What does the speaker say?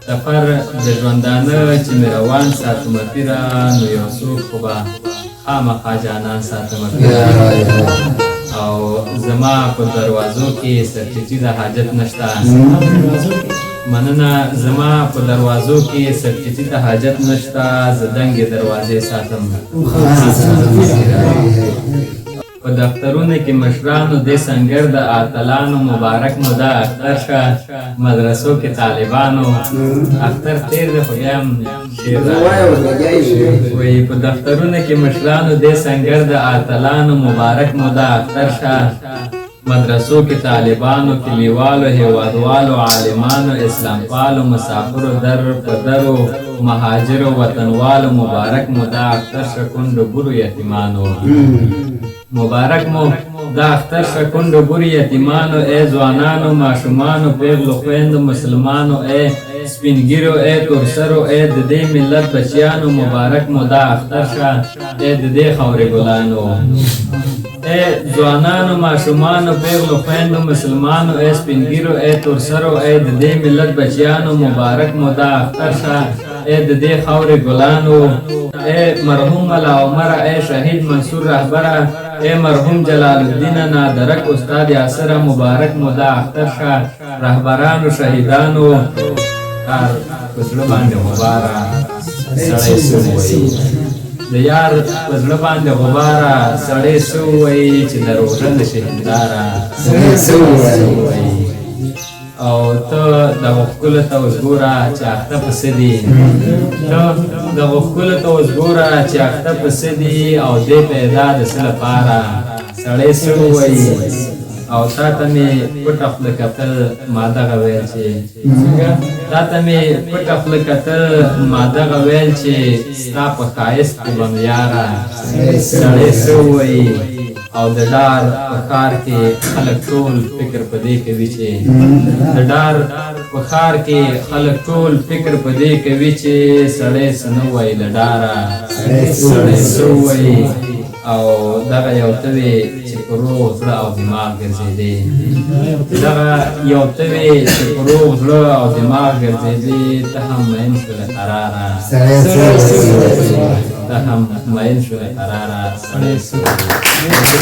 سفر د ژوندانه چې مې روان ساتمه پیره نو یو څوک خو به خامخا جانان ساتمه پیره او زما په دروازو کې سرچیچي د حاجت نشته مننه زما په دروازو کې سرچیچي د حاجت نشته زه دنګې دروازې ساتم په دفترونو کې مشرانو دې سنګر د اتلانو مبارک مو دا اختر شه مدرسو کې طالبانو اختر تیر د خو بیا هم شعر وایي په دفترونو کې مشرانو دې سنګر د اتلانو مبارک مو دا اختر شه مدرسو کې طالبانو کلیوالو هیوادوالو عالمانو اسلام پالو مسافرو در په درو مهاجرو وطنوالو مبارک مو دا اختر شه کونډو بورو یتیمانو مبارک مو دا اختر شه کونډو بورو یتیمانو ای ځوانانو ماشومانو پیغلو خویندو مسلمانو ای سپینګیرو ای تورسرو ای د دې ملت بچیانو مبارک مو دا اختر شه ای د دې خاورې ګلانو ای ځوانانو ماشومانو پیغلو خویندو مسلمانو ای سپینګیرو ای تورسرو ای د دې ملت بچیانو مبارک مو دا اختر شه ای د دې خاورې ګلانو ای مرحوم ملا عمر ای شهید منصور رهبره ای مرحوم جلال الدین نادرک استاد یاسر مبارک مو دا اختر شه رهبرانو شهیدانو کار په زړه باندې غباره سړی څه وایي د یار په زړه باندې غباره سړی څه وایي چې د روژه د شهینداره سړی څه وایي او ته دغه ښکلو ته اوس ګوره چې اخته پسې دي ته دغه ښکلو ته اوس ګوره چې اخته پسې دي او دې پیدا د څه لپاره سړی څه وایي او تا ته مې پټه خوله کتل ما دغه ویل چې تا ته مې پټه خوله کتل ما دغه ویل چې ستا په ښایست کې به مې یاره سړی څه وایي او د ډار په ښار کې خلک ټول فکر په دې کوي چې د ډار په ښار کې خلک ټول فکر په دې کوي چې سړی څه نه وایي له ډاره سړی څه وایي او دغه یو ته وې چې په روغ زړه او دماغ ګرځېدې دغه یو ته وې چې په روغ زړه او دماغ ګرځېدې ته هم مین شوله قراره ته هم مین شوله قراره سړی څه وایي